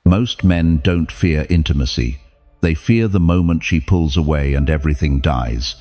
Most men don't fear intimacy. They fear the moment she pulls away and everything dies.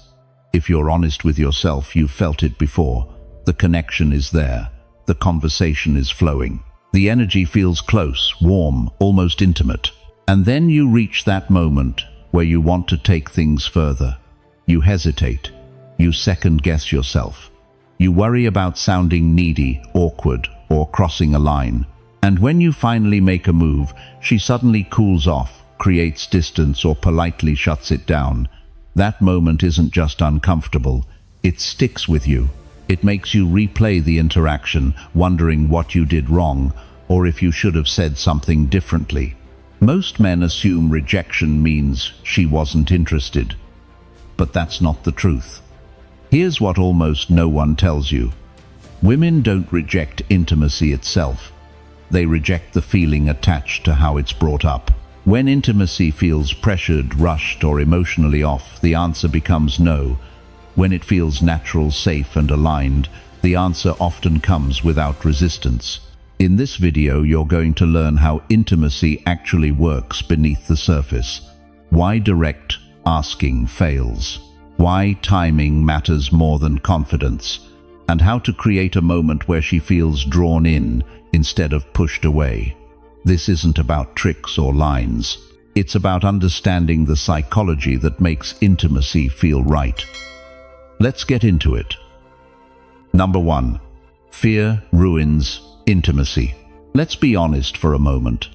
If you're honest with yourself, you've felt it before. The connection is there. The conversation is flowing. The energy feels close, warm, almost intimate. And then you reach that moment where you want to take things further. You hesitate. You second-guess yourself. You worry about sounding needy, awkward, or crossing a line. And when you finally make a move, she suddenly cools off, creates distance, or politely shuts it down. That moment isn't just uncomfortable, it sticks with you. It makes you replay the interaction, wondering what you did wrong, or if you should have said something differently. Most men assume rejection means she wasn't interested. But that's not the truth. Here's what almost no one tells you. Women don't reject intimacy itself. They reject the feeling attached to how it's brought up. When intimacy feels pressured, rushed, or emotionally off, the answer becomes no. When it feels natural, safe, and aligned, the answer often comes without resistance. In this video, you're going to learn how intimacy actually works beneath the surface. Why direct asking fails. Why timing matters more than confidence. And how to create a moment where she feels drawn in instead of pushed away. This isn't about tricks or lines. It's about understanding the psychology that makes intimacy feel right. Let's get into it. Number 1. Fear ruins intimacy. Let's be honest for a moment.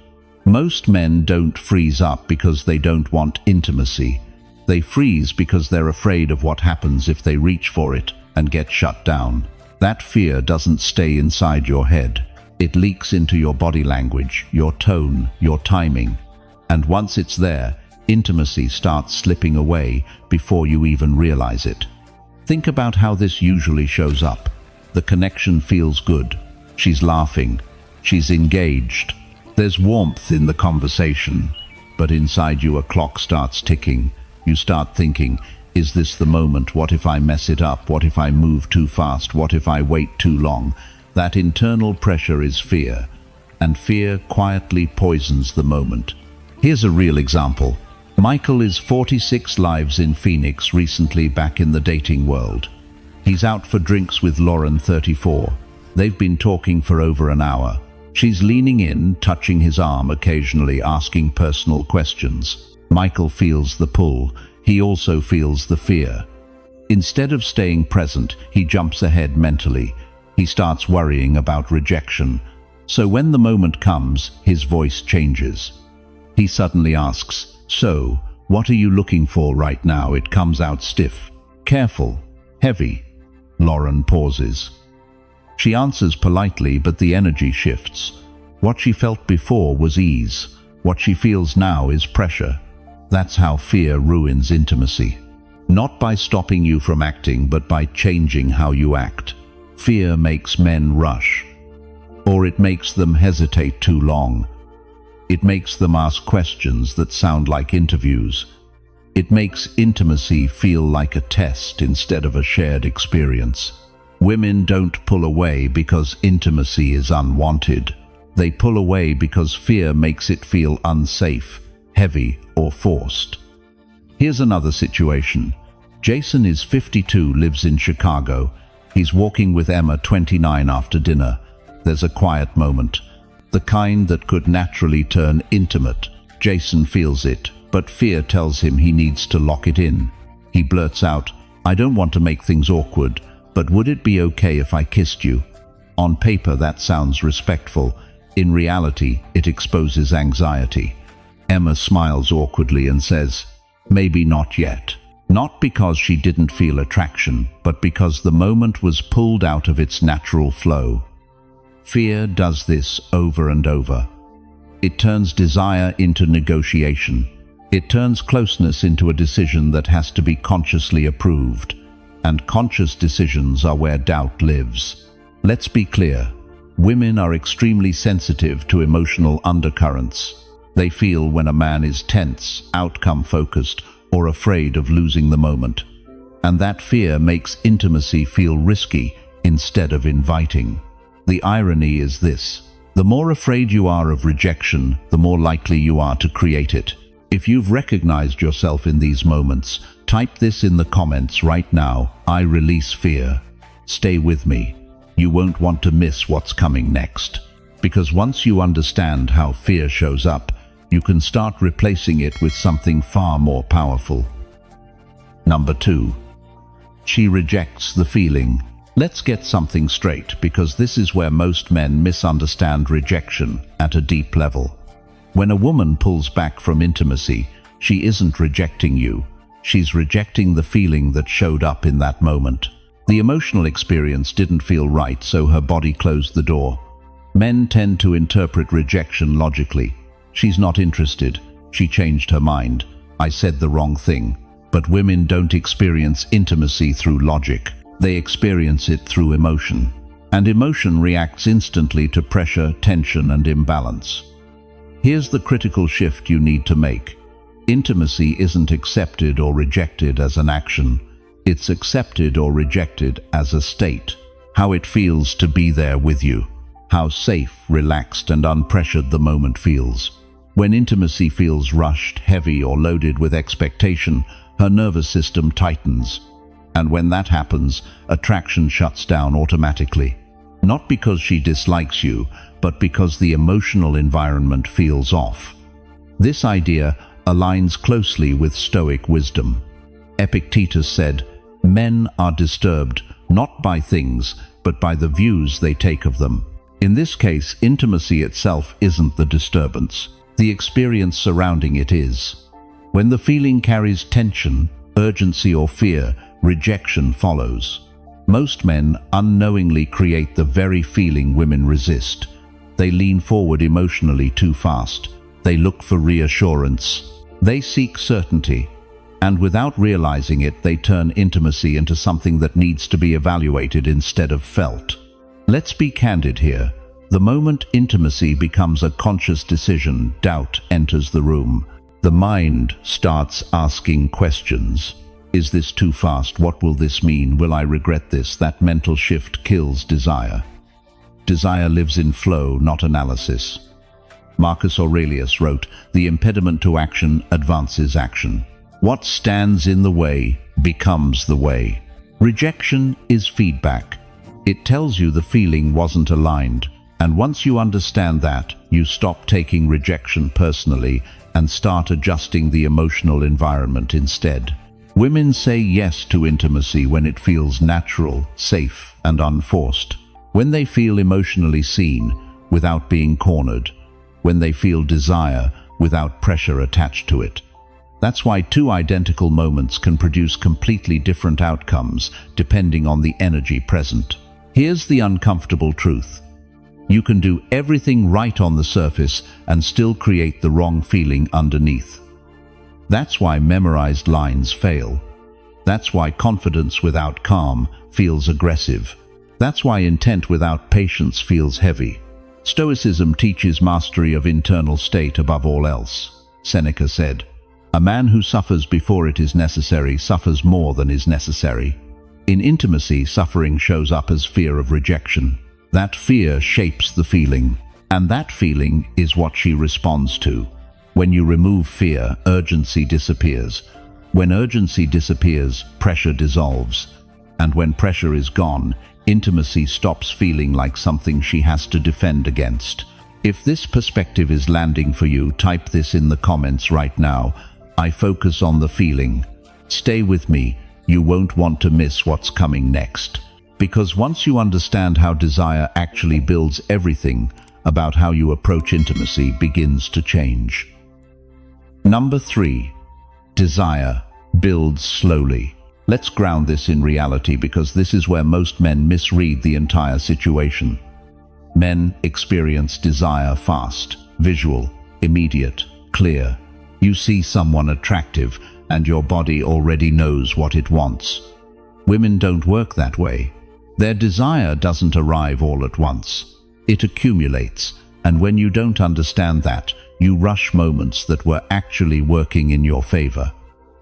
Most men don't freeze up because they don't want intimacy. They freeze because they're afraid of what happens if they reach for it and get shut down. That fear doesn't stay inside your head. It leaks into your body language, your tone, your timing. And once it's there, intimacy starts slipping away before you even realize it. Think about how this usually shows up. The connection feels good. She's laughing. She's engaged. There's warmth in the conversation. But inside you, a clock starts ticking. You start thinking, is this the moment? What if I mess it up? What if I move too fast? What if I wait too long? That internal pressure is fear, and fear quietly poisons the moment. Here's a real example. Michael is 46, lives in Phoenix, recently back in the dating world. He's out for drinks with Lauren, 34. They've been talking for over an hour. She's leaning in, touching his arm occasionally, asking personal questions. Michael feels the pull. He also feels the fear. Instead of staying present, he jumps ahead mentally. He starts worrying about rejection. So when the moment comes, his voice changes. He suddenly asks, "So, what are you looking for right now?" It comes out stiff, careful, heavy. Lauren pauses. She answers politely, but the energy shifts. What she felt before was ease. What she feels now is pressure. That's how fear ruins intimacy. Not by stopping you from acting, but by changing how you act. Fear makes men rush, or it makes them hesitate too long. It makes them ask questions that sound like interviews. It makes intimacy feel like a test instead of a shared experience. Women don't pull away because intimacy is unwanted. They pull away because fear makes it feel unsafe, heavy, or forced. Here's another situation. Jason is 52, lives in Chicago. He's walking with Emma, 29, after dinner. There's a quiet moment, the kind that could naturally turn intimate. Jason feels it, but fear tells him he needs to lock it in. He blurts out, "I don't want to make things awkward, but would it be okay if I kissed you?" On paper, that sounds respectful. In reality, it exposes anxiety. Emma smiles awkwardly and says, "Maybe not yet." Not because she didn't feel attraction, but because the moment was pulled out of its natural flow. Fear does this over and over. It turns desire into negotiation. It turns closeness into a decision that has to be consciously approved. And conscious decisions are where doubt lives. Let's be clear. Women are extremely sensitive to emotional undercurrents. They feel when a man is tense, outcome-focused, or afraid of losing the moment. And that fear makes intimacy feel risky instead of inviting. The irony is this: The more afraid you are of rejection, the more likely you are to create it. If you've recognized yourself in these moments, type this in the comments right now. I release fear. Stay with me. You won't want to miss what's coming next. Because once you understand how fear shows up, you can start replacing it with something far more powerful. Number 2. She rejects the feeling. Let's get something straight, because this is where most men misunderstand rejection at a deep level. When a woman pulls back from intimacy, she isn't rejecting you. She's rejecting the feeling that showed up in that moment. The emotional experience didn't feel right, so her body closed the door. Men tend to interpret rejection logically. She's not interested. She changed her mind. I said the wrong thing. But women don't experience intimacy through logic. They experience it through emotion. And emotion reacts instantly to pressure, tension, and imbalance. Here's the critical shift you need to make. Intimacy isn't accepted or rejected as an action. It's accepted or rejected as a state. How it feels to be there with you. How safe, relaxed, and unpressured the moment feels. When intimacy feels rushed, heavy, or loaded with expectation, her nervous system tightens. And when that happens, attraction shuts down automatically. Not because she dislikes you, but because the emotional environment feels off. This idea aligns closely with Stoic wisdom. Epictetus said, "Men are disturbed not by things, but by the views they take of them." In this case, intimacy itself isn't the disturbance. The experience surrounding it is. When the feeling carries tension, urgency, or fear, rejection follows. Most men unknowingly create the very feeling women resist. They lean forward emotionally too fast. They look for reassurance. They seek certainty. And without realizing it, they turn intimacy into something that needs to be evaluated instead of felt. Let's be candid here. The moment intimacy becomes a conscious decision, doubt enters the room. The mind starts asking questions. Is this too fast? What will this mean? Will I regret this? That mental shift kills desire. Desire lives in flow, not analysis. Marcus Aurelius wrote, "The impediment to action advances action. What stands in the way becomes the way." Rejection is feedback. It tells you the feeling wasn't aligned. And once you understand that, you stop taking rejection personally and start adjusting the emotional environment instead. Women say yes to intimacy when it feels natural, safe, and unforced. When they feel emotionally seen without being cornered. When they feel desire without pressure attached to it. That's why two identical moments can produce completely different outcomes depending on the energy present. Here's the uncomfortable truth. You can do everything right on the surface and still create the wrong feeling underneath. That's why memorized lines fail. That's why confidence without calm feels aggressive. That's why intent without patience feels heavy. Stoicism teaches mastery of internal state above all else. Seneca said, "A man who suffers before it is necessary suffers more than is necessary." In intimacy, suffering shows up as fear of rejection. That fear shapes the feeling, and that feeling is what she responds to. When you remove fear, urgency disappears. When urgency disappears, pressure dissolves. And when pressure is gone, intimacy stops feeling like something she has to defend against. If this perspective is landing for you, type this in the comments right now. I focus on the feeling. Stay with me. You won't want to miss what's coming next. Because once you understand how desire actually builds, everything about how you approach intimacy begins to change. Number 3. Desire builds slowly. Let's ground this in reality, because this is where most men misread the entire situation. Men experience desire fast, visual, immediate, clear. You see someone attractive and your body already knows what it wants. Women don't work that way. Their desire doesn't arrive all at once. It accumulates, and when you don't understand that, you rush moments that were actually working in your favor.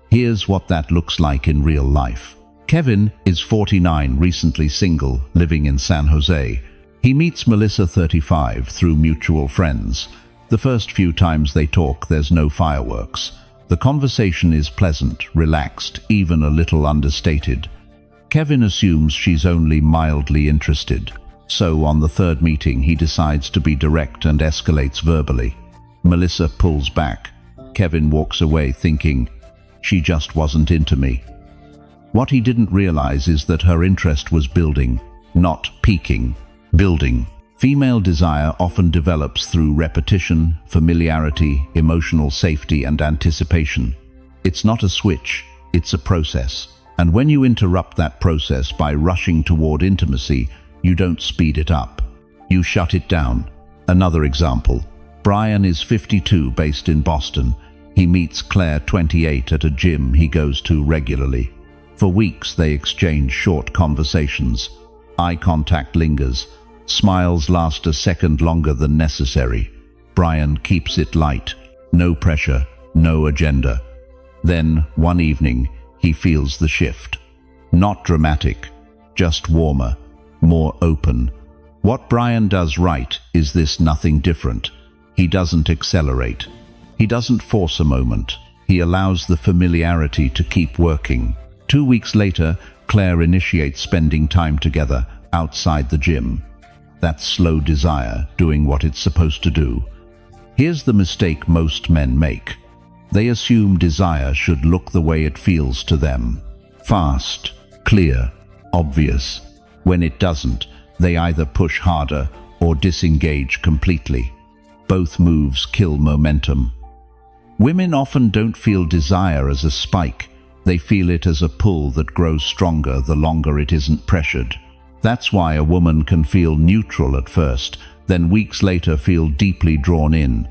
Here's what that looks like in real life. Kevin is 49, recently single, living in San Jose. He meets Melissa, 35, through mutual friends. The first few times they talk, there's no fireworks. The conversation is pleasant, relaxed, even a little understated. Kevin assumes she's only mildly interested. So on the third meeting, he decides to be direct and escalates verbally. Melissa pulls back. Kevin walks away thinking, she just wasn't into me. What he didn't realize is that her interest was building, not peaking. Building. Female desire often develops through repetition, familiarity, emotional safety, and anticipation. It's not a switch, it's a process. And when you interrupt that process by rushing toward intimacy, you don't speed it up. You shut it down. Another example. Brian is 52, based in Boston. He meets Claire, 28, at a gym he goes to regularly. For weeks they exchange short conversations. Eye contact lingers. Smiles last a second longer than necessary. Brian keeps it light. No pressure, no agenda. Then, one evening, he feels the shift. Not dramatic, just warmer, more open. What Brian does right is this: nothing different. He doesn't accelerate. He doesn't force a moment. He allows the familiarity to keep working. 2 weeks later, Claire initiates spending time together outside the gym. That's slow desire doing what it's supposed to do. Here's the mistake most men make. They assume desire should look the way it feels to them. Fast, clear, obvious. When it doesn't, they either push harder or disengage completely. Both moves kill momentum. Women often don't feel desire as a spike. They feel it as a pull that grows stronger the longer it isn't pressured. That's why a woman can feel neutral at first, then weeks later feel deeply drawn in.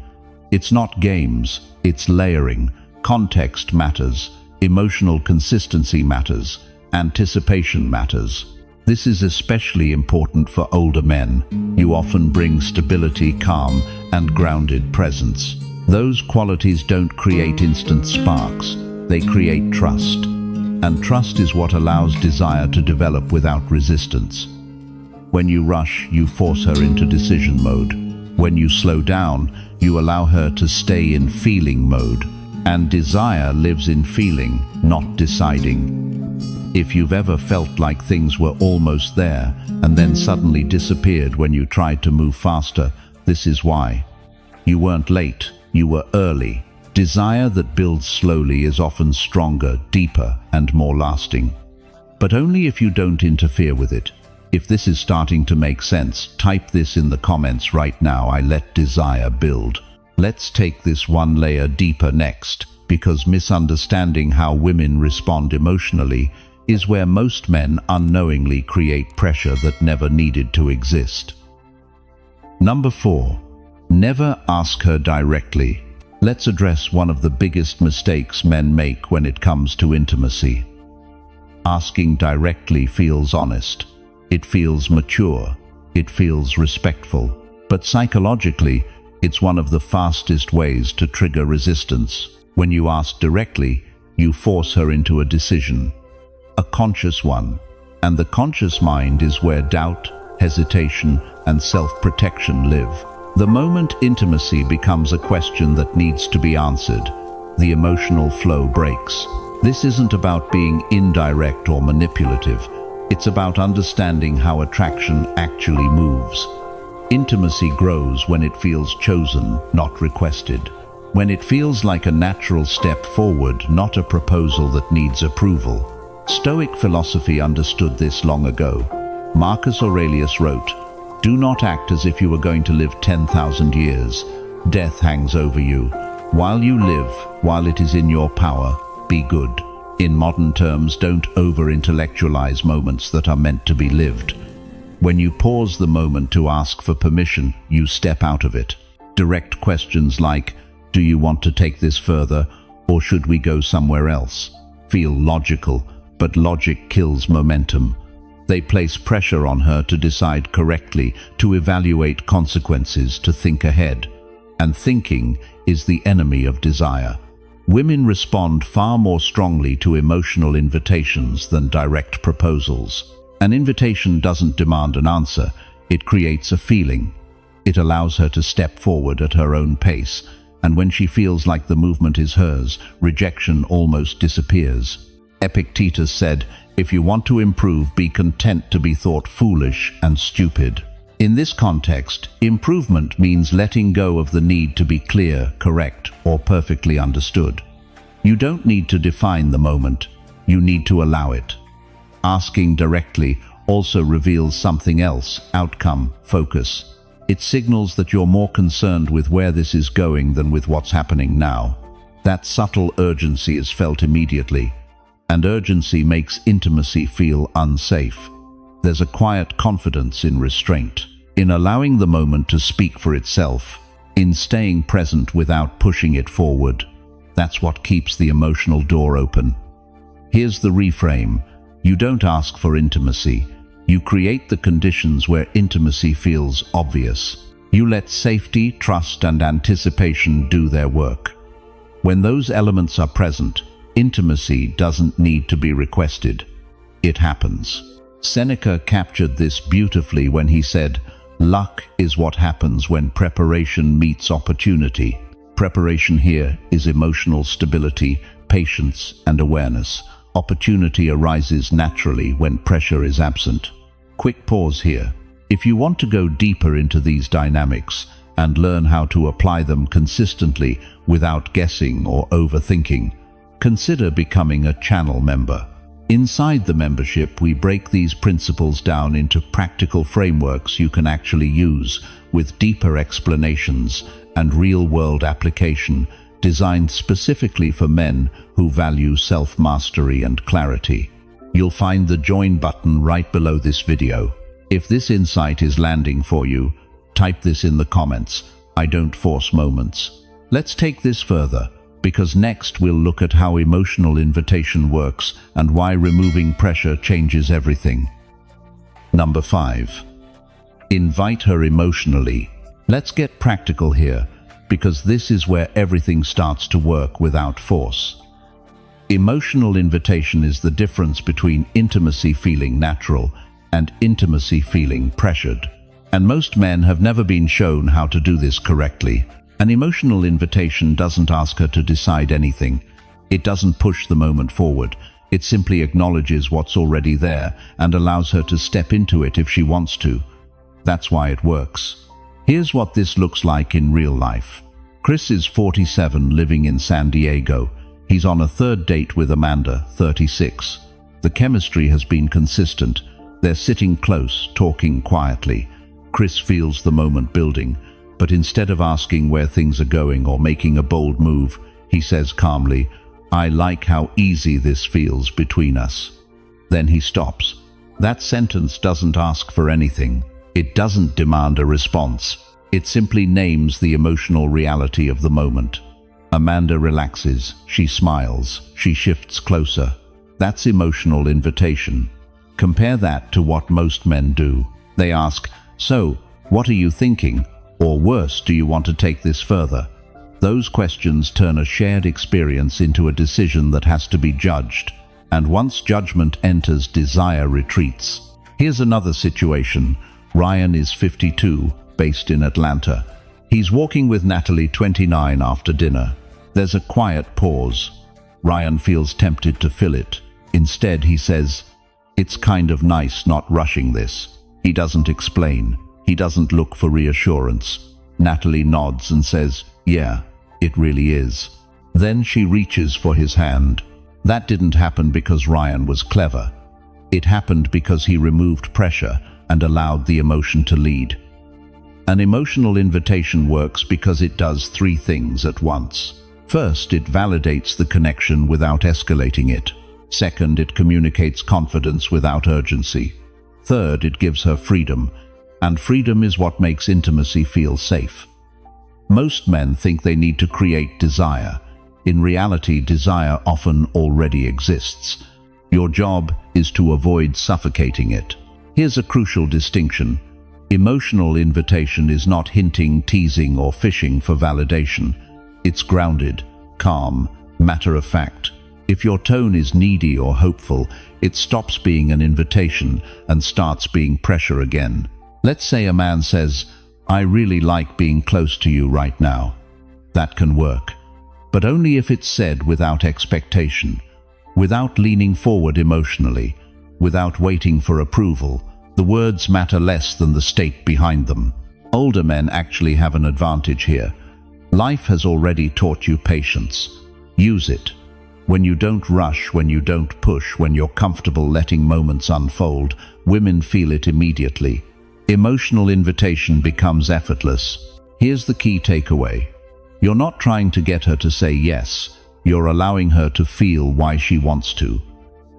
It's not games, it's layering. Context matters, emotional consistency matters, anticipation matters. This is especially important for older men. You often bring stability, calm, and grounded presence. Those qualities don't create instant sparks, they create trust. And trust is what allows desire to develop without resistance. When you rush, you force her into decision mode. When you slow down, you allow her to stay in feeling mode. And desire lives in feeling, not deciding. If you've ever felt like things were almost there and then suddenly disappeared when you tried to move faster, this is why. You weren't late, you were early. Desire that builds slowly is often stronger, deeper, and more lasting. But only if you don't interfere with it. If this is starting to make sense, type this in the comments right now: I let desire build. Let's take this one layer deeper next, because misunderstanding how women respond emotionally is where most men unknowingly create pressure that never needed to exist. Number 4. Never ask her directly. Let's address one of the biggest mistakes men make when it comes to intimacy. Asking directly feels honest. It feels mature. It feels respectful. But psychologically, it's one of the fastest ways to trigger resistance. When you ask directly, you force her into a decision, a conscious one. And the conscious mind is where doubt, hesitation, and self-protection live. The moment intimacy becomes a question that needs to be answered, the emotional flow breaks. This isn't about being indirect or manipulative. It's about understanding how attraction actually moves. Intimacy grows when it feels chosen, not requested. When it feels like a natural step forward, not a proposal that needs approval. Stoic philosophy understood this long ago. Marcus Aurelius wrote, "Do not act as if you were going to live 10,000 years. Death hangs over you. While you live, while it is in your power, be good." In modern terms, don't over-intellectualize moments that are meant to be lived. When you pause the moment to ask for permission, you step out of it. Direct questions like, "Do you want to take this further, or should we go somewhere else?" feel logical, but logic kills momentum. They place pressure on her to decide correctly, to evaluate consequences, to think ahead. And thinking is the enemy of desire. Women respond far more strongly to emotional invitations than direct proposals. An invitation doesn't demand an answer, It creates a feeling. It allows her to step forward at her own pace, and when she feels like the movement is hers, rejection almost disappears. Epictetus said, "If you want to improve, be content to be thought foolish and stupid." In this context, improvement means letting go of the need to be clear, correct, or perfectly understood. You don't need to define the moment, you need to allow it. Asking directly also reveals something else: outcome, focus. It signals that you're more concerned with where this is going than with what's happening now. That subtle urgency is felt immediately, and urgency makes intimacy feel unsafe. There's a quiet confidence in restraint, in allowing the moment to speak for itself, in staying present without pushing it forward. That's what keeps the emotional door open. Here's the reframe: you don't ask for intimacy. You create the conditions where intimacy feels obvious. You let safety, trust, and anticipation do their work. When those elements are present, intimacy doesn't need to be requested. It happens. Seneca captured this beautifully when he said, "Luck is what happens when preparation meets opportunity." Preparation here is emotional stability, patience, and awareness. Opportunity arises naturally when pressure is absent. Quick pause here. If you want to go deeper into these dynamics and learn how to apply them consistently without guessing or overthinking, consider becoming a channel member. Inside the membership, we break these principles down into practical frameworks you can actually use, with deeper explanations and real-world application designed specifically for men who value self-mastery and clarity. You'll find the join button right below this video. If this insight is landing for you, type this in the comments. I don't force moments. Let's take this further, because next we'll look at how emotional invitation works and why removing pressure changes everything. Number 5. Invite her emotionally. Let's get practical here, because this is where everything starts to work without force. Emotional invitation is the difference between intimacy feeling natural and intimacy feeling pressured. And most men have never been shown how to do this correctly. An emotional invitation doesn't ask her to decide anything. It doesn't push the moment forward. It simply acknowledges what's already there and allows her to step into it if she wants to. That's why it works. Here's what this looks like in real life. Chris is 47, living in San Diego. He's on a third date with Amanda, 36. The chemistry has been consistent. They're sitting close, talking quietly. Chris feels the moment building, but instead of asking where things are going or making a bold move, he says calmly, "I like how easy this feels between us." Then he stops. That sentence doesn't ask for anything. It doesn't demand a response. It simply names the emotional reality of the moment. Amanda relaxes, she smiles, she shifts closer. That's emotional invitation. Compare that to what most men do. They ask, "So, what are you thinking?" Or worse, "Do you want to take this further?" Those questions turn a shared experience into a decision that has to be judged. And once judgment enters, desire retreats. Here's another situation. Ryan is 52, based in Atlanta. He's walking with Natalie, 29, after dinner. There's a quiet pause. Ryan feels tempted to fill it. Instead, he says, "It's kind of nice not rushing this." He doesn't explain. He doesn't look for reassurance. Natalie nods and says, "Yeah, it really is." Then she reaches for his hand. That didn't happen because Ryan was clever. It happened because he removed pressure and allowed the emotion to lead. An emotional invitation works because it does 3 things at once. First, it validates the connection without escalating it. Second, it communicates confidence without urgency. Third, it gives her freedom, and freedom is what makes intimacy feel safe. Most men think they need to create desire. In reality, desire often already exists. Your job is to avoid suffocating it. Here's a crucial distinction. Emotional invitation is not hinting, teasing, or fishing for validation. It's grounded, calm, matter of fact. If your tone is needy or hopeful, it stops being an invitation and starts being pressure again. Let's say a man says, "I really like being close to you right now." That can work, but only if it's said without expectation, without leaning forward emotionally, without waiting for approval. The words matter less than the state behind them. Older men actually have an advantage here. Life has already taught you patience. Use it. When you don't rush, when you don't push, when you're comfortable letting moments unfold, women feel it immediately. Emotional invitation becomes effortless. Here's the key takeaway. You're not trying to get her to say yes. You're allowing her to feel why she wants to.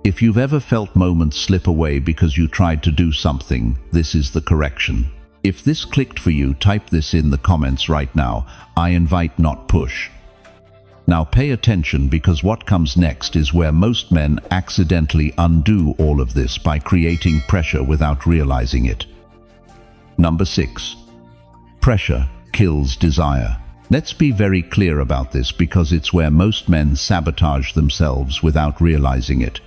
If you've ever felt moments slip away because you tried to do something, this is the correction. If this clicked for you, type this in the comments right now. I invite, not push. Now pay attention, because what comes next is where most men accidentally undo all of this by creating pressure without realizing it. Number 6. Pressure kills desire. Let's be very clear about this, because it's where most men sabotage themselves without realizing it.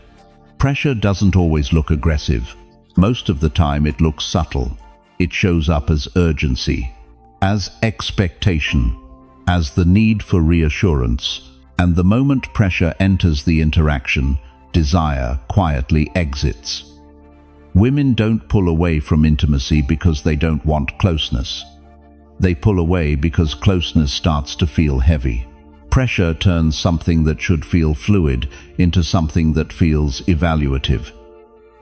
Pressure doesn't always look aggressive. Most of the time it looks subtle. It shows up as urgency, as expectation, as the need for reassurance. And the moment pressure enters the interaction, desire quietly exits. Women don't pull away from intimacy because they don't want closeness. They pull away because closeness starts to feel heavy. Pressure turns something that should feel fluid into something that feels evaluative.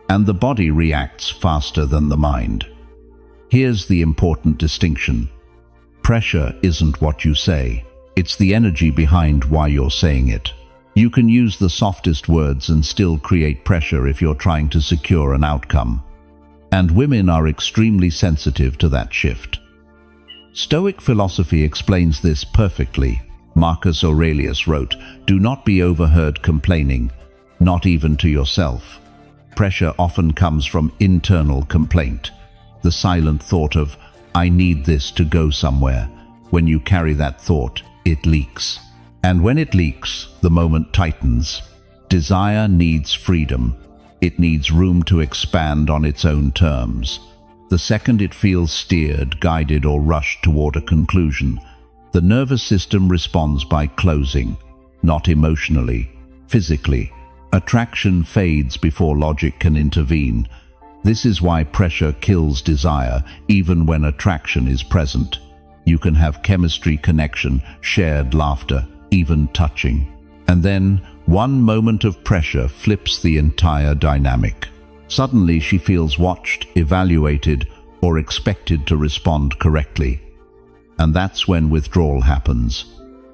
And the body reacts faster than the mind. Here's the important distinction. Pressure isn't what you say. It's the energy behind why you're saying it. You can use the softest words and still create pressure if you're trying to secure an outcome. And women are extremely sensitive to that shift. Stoic philosophy explains this perfectly. Marcus Aurelius wrote, "Do not be overheard complaining, not even to yourself." Pressure often comes from internal complaint, the silent thought of, "I need this to go somewhere." When you carry that thought, it leaks. And when it leaks, the moment tightens. Desire needs freedom. It needs room to expand on its own terms. The second it feels steered, guided, or rushed toward a conclusion, the nervous system responds by closing, not emotionally, physically. Attraction fades before logic can intervene. This is why pressure kills desire, even when attraction is present. You can have chemistry, connection, shared laughter, even touching. And then, one moment of pressure flips the entire dynamic. Suddenly she feels watched, evaluated, or expected to respond correctly. And that's when withdrawal happens.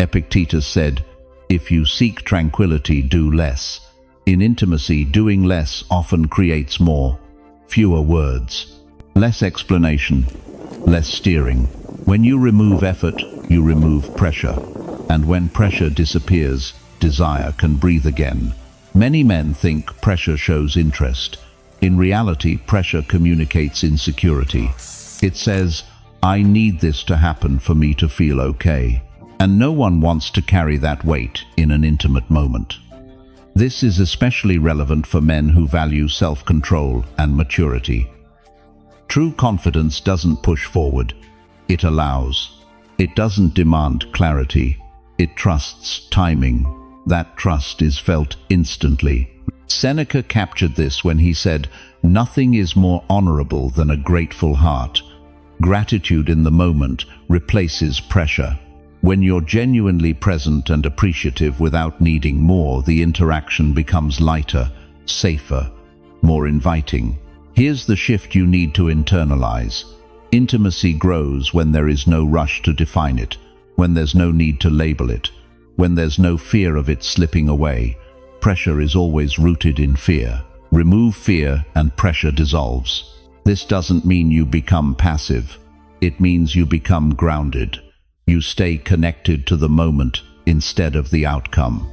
Epictetus said, "If you seek tranquility, do less." In intimacy, doing less often creates more. Fewer words, less explanation, less steering. When you remove effort, you remove pressure. And when pressure disappears, desire can breathe again. Many men think pressure shows interest. In reality, pressure communicates insecurity. It says, "I need this to happen for me to feel okay." And no one wants to carry that weight in an intimate moment. This is especially relevant for men who value self-control and maturity. True confidence doesn't push forward. It allows. It doesn't demand clarity. It trusts timing. That trust is felt instantly. Seneca captured this when he said, "Nothing is more honorable than a grateful heart." Gratitude in the moment replaces pressure. When you're genuinely present and appreciative without needing more, the interaction becomes lighter, safer, more inviting. Here's the shift you need to internalize. Intimacy grows when there is no rush to define it, when there's no need to label it, when there's no fear of it slipping away. Pressure is always rooted in fear. Remove fear and pressure dissolves. This doesn't mean you become passive. It means you become grounded. You stay connected to the moment instead of the outcome.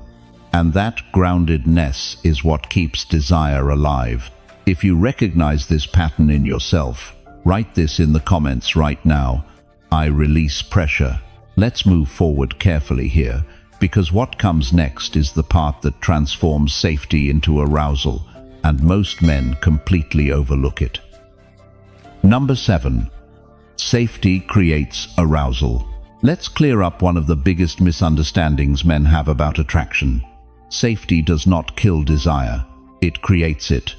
And that groundedness is what keeps desire alive. If you recognize this pattern in yourself, write this in the comments right now. I release pressure. Let's move forward carefully here, because what comes next is the part that transforms safety into arousal, and most men completely overlook it. Number 7. Safety creates arousal. Let's clear up one of the biggest misunderstandings men have about attraction. Safety does not kill desire, it creates it.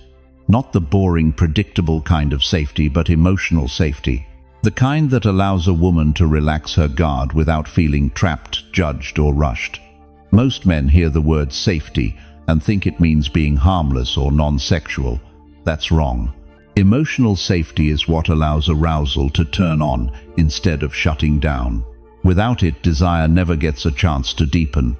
Not the boring, predictable kind of safety, but emotional safety. The kind that allows a woman to relax her guard without feeling trapped, judged, or rushed. Most men hear the word safety and think it means being harmless or non-sexual. That's wrong. Emotional safety is what allows arousal to turn on instead of shutting down. Without it, desire never gets a chance to deepen.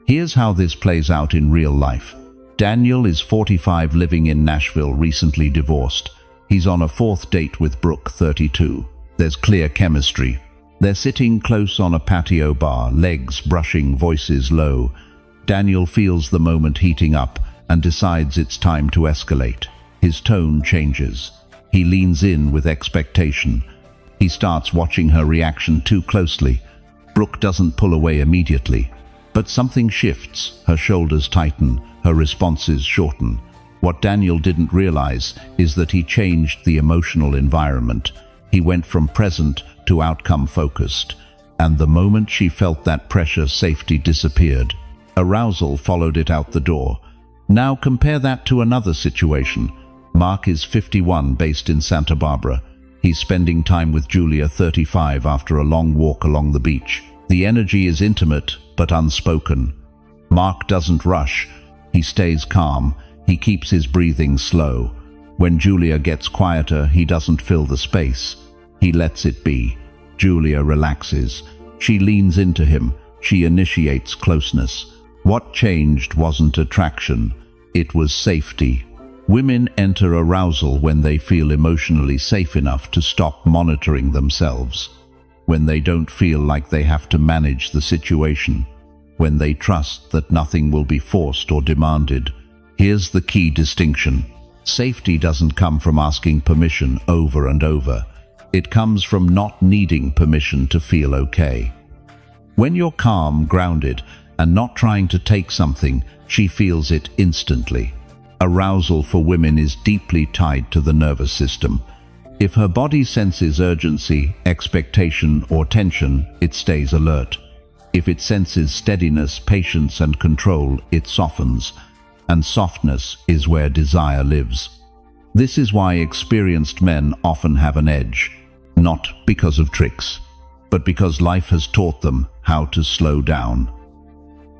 Here's how this plays out in real life. Daniel is 45, living in Nashville, recently divorced. He's on a 4th date with Brooke, 32. There's clear chemistry. They're sitting close on a patio bar, legs brushing, voices low. Daniel feels the moment heating up and decides it's time to escalate. His tone changes. He leans in with expectation. He starts watching her reaction too closely. Brooke doesn't pull away immediately. But something shifts. Her shoulders tighten. Her responses shorten. What Daniel didn't realize is that he changed the emotional environment. He went from present to outcome focused. And the moment she felt that pressure, safety disappeared. Arousal followed it out the door. Now compare that to another situation. Mark is 51, based in Santa Barbara. He's spending time with Julia, 35, after a long walk along the beach. The energy is intimate but unspoken. Mark doesn't rush. He stays calm. He keeps his breathing slow. When Julia gets quieter, he doesn't fill the space. He lets it be. Julia relaxes. She leans into him. She initiates closeness. What changed wasn't attraction. It was safety. Women enter arousal when they feel emotionally safe enough to stop monitoring themselves. When they don't feel like they have to manage the situation. When they trust that nothing will be forced or demanded. Here's the key distinction. Safety doesn't come from asking permission over and over. It comes from not needing permission to feel okay. When you're calm, grounded, and not trying to take something, she feels it instantly. Arousal for women is deeply tied to the nervous system. If her body senses urgency, expectation, or tension, it stays alert. If it senses steadiness, patience, and control, it softens. And softness is where desire lives. This is why experienced men often have an edge. Not because of tricks, but because life has taught them how to slow down.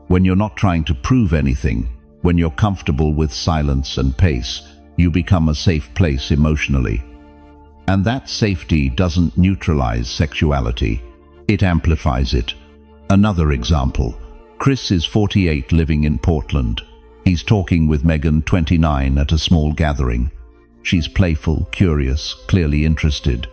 When you're not trying to prove anything, when you're comfortable with silence and pace, you become a safe place emotionally. And that safety doesn't neutralize sexuality, it amplifies it. Another example. Chris is 48, living in Portland. He's talking with Megan, 29, at a small gathering. She's playful, curious, clearly interested.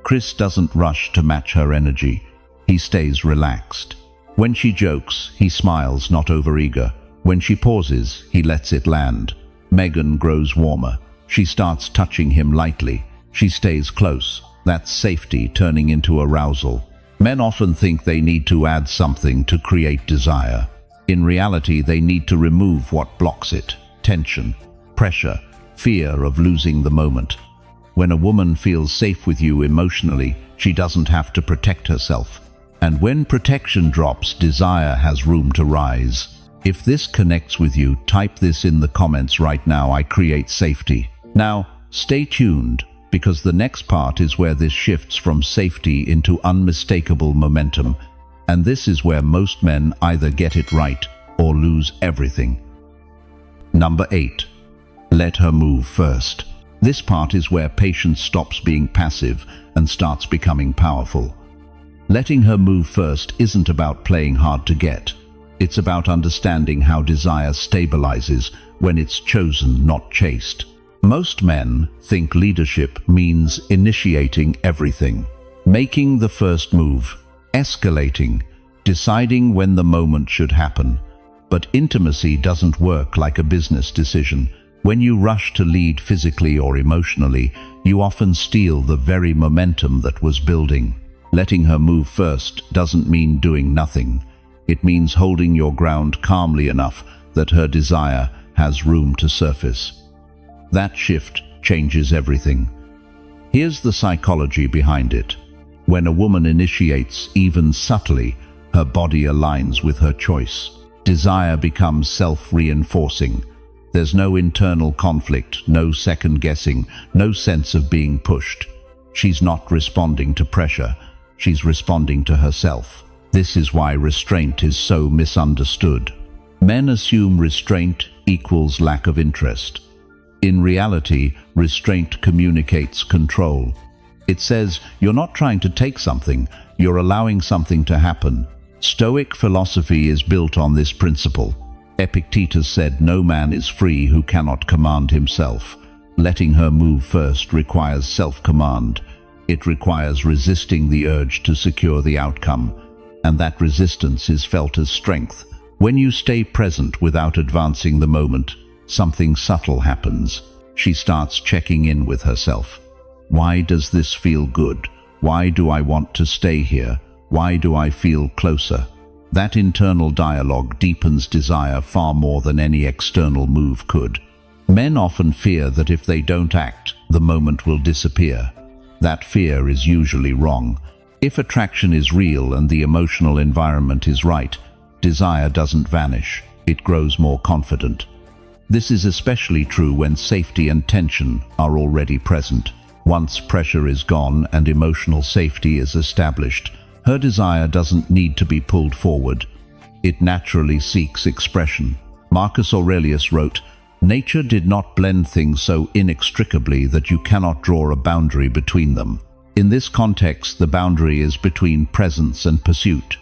Chris doesn't rush to match her energy. He stays relaxed. When she jokes, he smiles, not overeager. When she pauses, he lets it land. Megan grows warmer. She starts touching him lightly. She stays close. That's safety turning into arousal. Men often think they need to add something to create desire. In reality, they need to remove what blocks it: tension, pressure, fear of losing the moment. When a woman feels safe with you emotionally, she doesn't have to protect herself. And when protection drops, desire has room to rise. If this connects with you, type this in the comments right now: I create safety. Now, stay tuned, because the next part is where this shifts from safety into unmistakable momentum. And this is where most men either get it right or lose everything. Number 8. Let her move first. This part is where patience stops being passive and starts becoming powerful. Letting her move first isn't about playing hard to get. It's about understanding how desire stabilizes when it's chosen, not chased. Most men think leadership means initiating everything, making the first move, escalating, deciding when the moment should happen. But intimacy doesn't work like a business decision. When you rush to lead physically or emotionally, you often steal the very momentum that was building. Letting her move first doesn't mean doing nothing. It means holding your ground calmly enough that her desire has room to surface. That shift changes everything. Here's the psychology behind it. When a woman initiates, even subtly, her body aligns with her choice. Desire becomes self-reinforcing. There's no internal conflict, no second-guessing, no sense of being pushed. She's not responding to pressure, she's responding to herself. This is why restraint is so misunderstood. Men assume restraint equals lack of interest. In reality, restraint communicates control. It says, you're not trying to take something, you're allowing something to happen. Stoic philosophy is built on this principle. Epictetus said, no man is free who cannot command himself. Letting her move first requires self-command. It requires resisting the urge to secure the outcome, and that resistance is felt as strength. When you stay present without advancing the moment, something subtle happens. She starts checking in with herself. Why does this feel good? Why do I want to stay here? Why do I feel closer? That internal dialogue deepens desire far more than any external move could. Men often fear that if they don't act, the moment will disappear. That fear is usually wrong. If attraction is real and the emotional environment is right, desire doesn't vanish, it grows more confident. This is especially true when safety and tension are already present. Once pressure is gone and emotional safety is established, her desire doesn't need to be pulled forward. It naturally seeks expression. Marcus Aurelius wrote, "Nature did not blend things so inextricably that you cannot draw a boundary between them." In this context, the boundary is between presence and pursuit.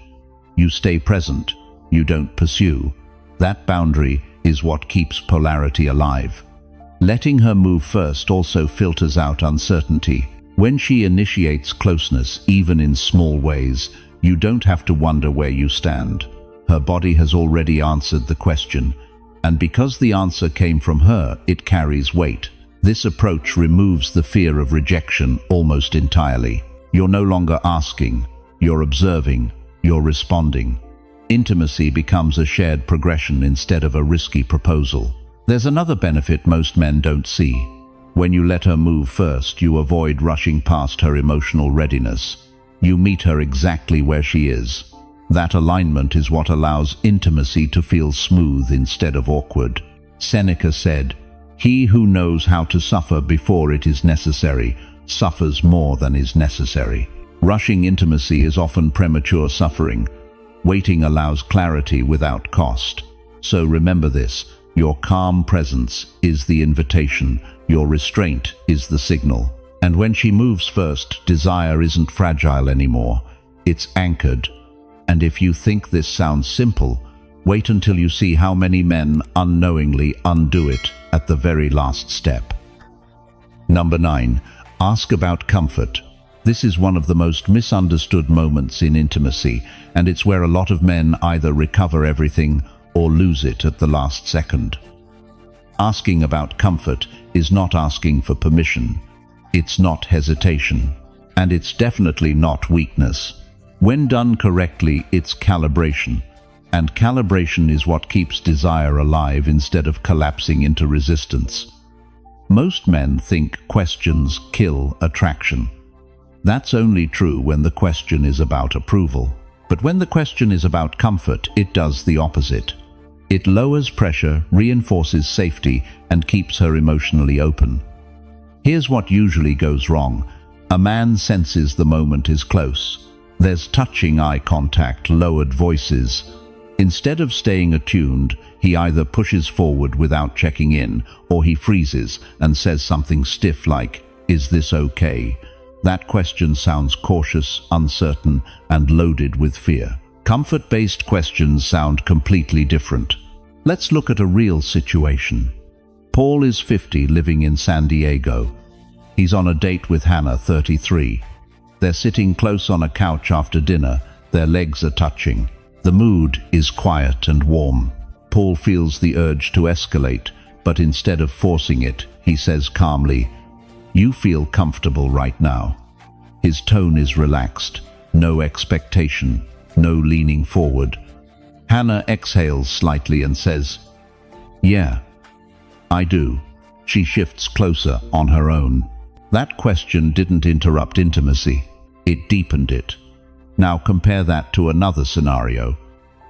You stay present, you don't pursue. That boundary is what keeps polarity alive. Letting her move first also filters out uncertainty. When she initiates closeness, even in small ways, you don't have to wonder where you stand. Her body has already answered the question, and because the answer came from her, it carries weight. This approach removes the fear of rejection almost entirely. You're no longer asking, you're observing, you're responding. Intimacy becomes a shared progression instead of a risky proposal. There's another benefit most men don't see. When you let her move first, you avoid rushing past her emotional readiness. You meet her exactly where she is. That alignment is what allows intimacy to feel smooth instead of awkward. Seneca said, "He who knows how to suffer before it is necessary, suffers more than is necessary." Rushing intimacy is often premature suffering. Waiting allows clarity without cost. So remember this, your calm presence is the invitation, your restraint is the signal. And when she moves first, desire isn't fragile anymore, it's anchored. And if you think this sounds simple, wait until you see how many men unknowingly undo it at the very last step. Number 9. Ask about comfort. This is one of the most misunderstood moments in intimacy, and it's where a lot of men either recover everything or lose it at the last second. Asking about comfort is not asking for permission. It's not hesitation. And it's definitely not weakness. When done correctly, it's calibration. And calibration is what keeps desire alive instead of collapsing into resistance. Most men think questions kill attraction. That's only true when the question is about approval. But when the question is about comfort, it does the opposite. It lowers pressure, reinforces safety, and keeps her emotionally open. Here's what usually goes wrong. A man senses the moment is close. There's touching eye contact, lowered voices. Instead of staying attuned, he either pushes forward without checking in, or he freezes and says something stiff like, "Is this okay?" That question sounds cautious, uncertain, and loaded with fear. Comfort-based questions sound completely different. Let's look at a real situation. Paul is 50, living in San Diego. He's on a date with Hannah, 33. They're sitting close on a couch after dinner. Their legs are touching. The mood is quiet and warm. Paul feels the urge to escalate, but instead of forcing it, he says calmly, "You feel comfortable right now." His tone is relaxed, no expectation, no leaning forward. Hannah exhales slightly and says, "Yeah, I do." She shifts closer on her own. That question didn't interrupt intimacy, it deepened it. Now compare that to another scenario.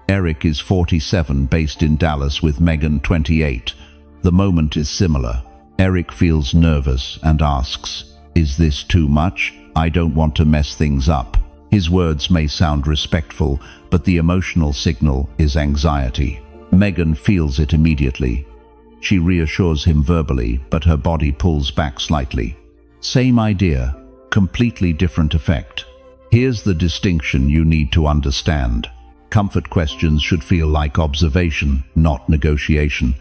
Eric is 47, based in Dallas, with Megan, 28. The moment is similar. Eric feels nervous and asks, "Is this too much? I don't want to mess things up." His words may sound respectful, but the emotional signal is anxiety. Megan feels it immediately. She reassures him verbally, but her body pulls back slightly. Same idea, completely different effect. Here's the distinction you need to understand. Comfort questions should feel like observation, not negotiation.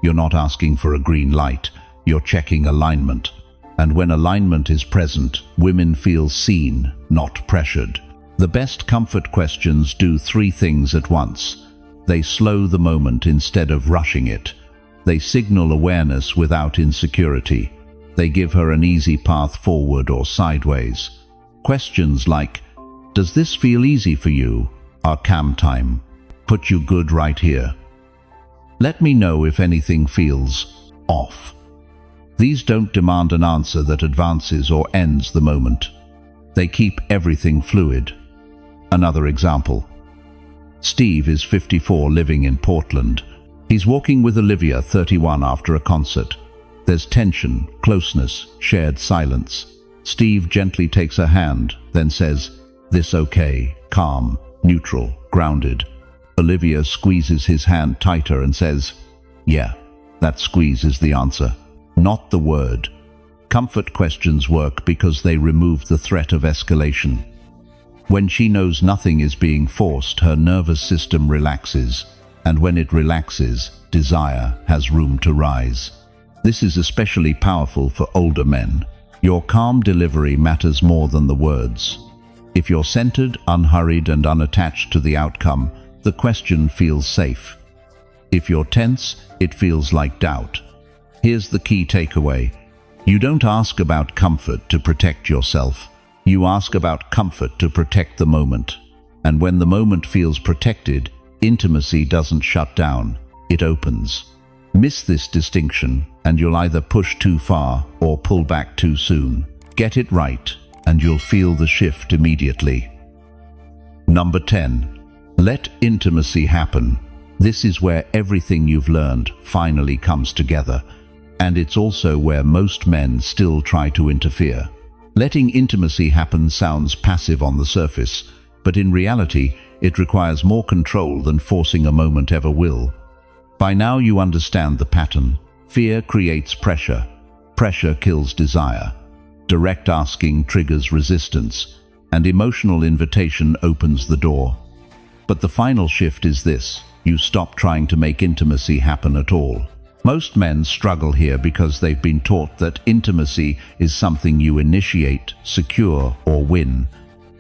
You're not asking for a green light, you're checking alignment. And when alignment is present, women feel seen, not pressured. The best comfort questions do three things at once. They slow the moment instead of rushing it. They signal awareness without insecurity. They give her an easy path forward or sideways. Questions like, "Does this feel easy for you?" are calm time. "Put you good right here. Let me know if anything feels off." These don't demand an answer that advances or ends the moment. They keep everything fluid. Another example. Steve is 54, living in Portland. He's walking with Olivia, 31, after a concert. There's tension, closeness, shared silence. Steve gently takes her hand, then says, "This okay?" Calm, neutral, grounded. Olivia squeezes his hand tighter and says, "Yeah." That squeeze is the answer, not the word. Comfort questions work because they remove the threat of escalation. When she knows nothing is being forced, her nervous system relaxes, and when it relaxes, desire has room to rise. This is especially powerful for older men. Your calm delivery matters more than the words. If you're centered, unhurried, and unattached to the outcome, the question feels safe. If you're tense, it feels like doubt. Here's the key takeaway. You don't ask about comfort to protect yourself. You ask about comfort to protect the moment. And when the moment feels protected, intimacy doesn't shut down, it opens. Miss this distinction, and you'll either push too far or pull back too soon. Get it right, and you'll feel the shift immediately. Number 10. Let intimacy happen. This is where everything you've learned finally comes together, and it's also where most men still try to interfere. Letting intimacy happen sounds passive on the surface, but in reality, it requires more control than forcing a moment ever will. By now you understand the pattern. Fear creates pressure. Pressure kills desire. Direct asking triggers resistance, and emotional invitation opens the door. But the final shift is this: you stop trying to make intimacy happen at all. Most men struggle here because they've been taught that intimacy is something you initiate, secure, or win.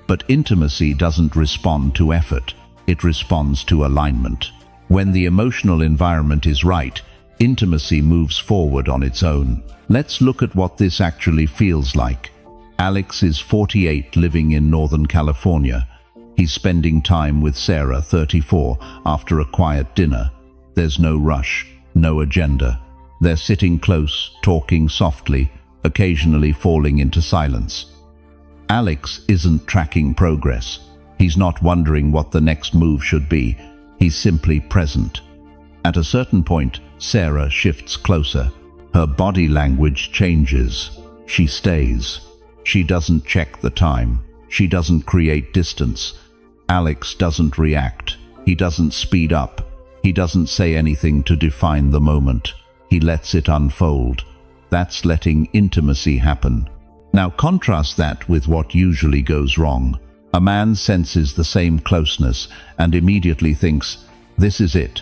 But intimacy doesn't respond to effort, it responds to alignment. When the emotional environment is right, intimacy moves forward on its own. Let's look at what this actually feels like. Alex is 48, living in Northern California. He's spending time with Sarah, 34, after a quiet dinner. There's no rush, no agenda. They're sitting close, talking softly, occasionally falling into silence. Alex isn't tracking progress. He's not wondering what the next move should be. He's simply present. At a certain point, Sarah shifts closer. Her body language changes. She stays. She doesn't check the time. She doesn't create distance. Alex doesn't react. He doesn't speed up. He doesn't say anything to define the moment. He lets it unfold. That's letting intimacy happen. Now contrast that with what usually goes wrong. A man senses the same closeness and immediately thinks, "This is it."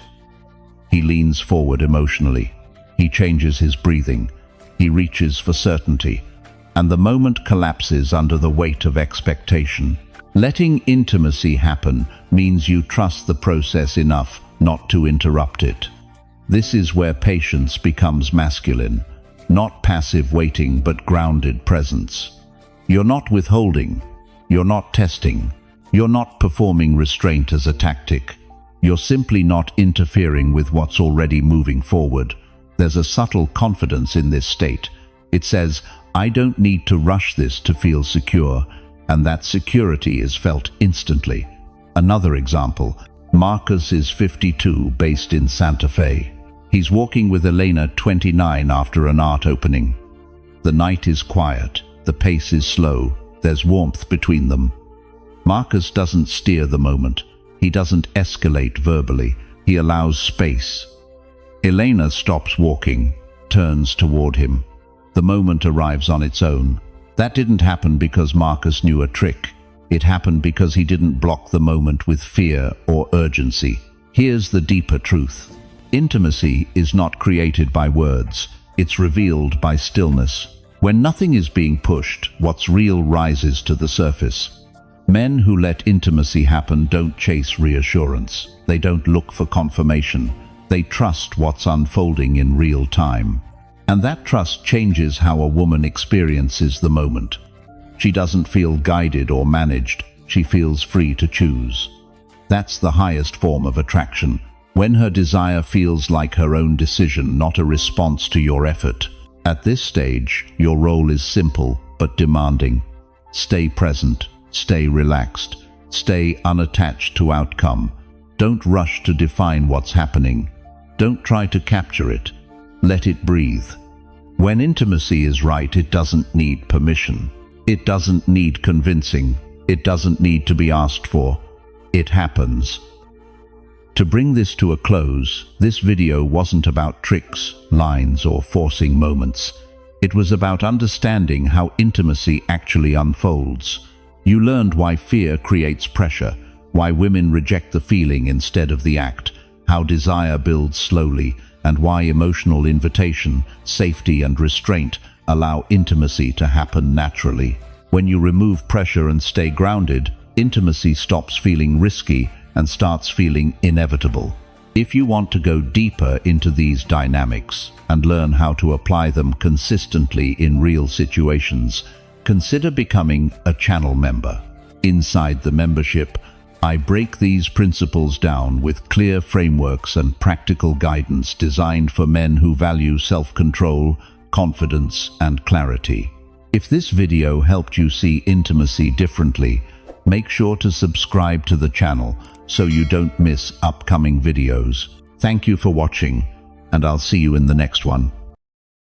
He leans forward emotionally. He changes his breathing. He reaches for certainty. And the moment collapses under the weight of expectation. Letting intimacy happen means you trust the process enough not to interrupt it. This is where patience becomes masculine. Not passive waiting, but grounded presence. You're not withholding. You're not testing. You're not performing restraint as a tactic. You're simply not interfering with what's already moving forward. There's a subtle confidence in this state. It says, I don't need to rush this to feel secure, and that security is felt instantly. Another example, Marcus is 52, based in Santa Fe. He's walking with Elena, 29, after an art opening. The night is quiet, the pace is slow, there's warmth between them. Marcus doesn't steer the moment. He doesn't escalate verbally. He allows space. Elena stops walking, turns toward him. The moment arrives on its own. That didn't happen because Marcus knew a trick. It happened because he didn't block the moment with fear or urgency. Here's the deeper truth. Intimacy is not created by words. It's revealed by stillness. When nothing is being pushed, what's real rises to the surface. Men who let intimacy happen don't chase reassurance. They don't look for confirmation. They trust what's unfolding in real time. And that trust changes how a woman experiences the moment. She doesn't feel guided or managed. She feels free to choose. That's the highest form of attraction, when her desire feels like her own decision, not a response to your effort. At this stage, your role is simple but demanding. Stay present, stay relaxed, stay unattached to outcome. Don't rush to define what's happening. Don't try to capture it. Let it breathe. When intimacy is right, it doesn't need permission. It doesn't need convincing. It doesn't need to be asked for. It happens. To bring this to a close, this video wasn't about tricks, lines, or forcing moments. It was about understanding how intimacy actually unfolds. You learned why fear creates pressure, why women reject the feeling instead of the act, how desire builds slowly, and why emotional invitation, safety, and restraint allow intimacy to happen naturally. When you remove pressure and stay grounded, intimacy stops feeling risky and starts feeling inevitable. If you want to go deeper into these dynamics and learn how to apply them consistently in real situations, consider becoming a channel member. Inside the membership, I break these principles down with clear frameworks and practical guidance designed for men who value self-control, confidence, and clarity. If this video helped you see intimacy differently, make sure to subscribe to the channel so you don't miss upcoming videos. Thank you for watching, and I'll see you in the next one.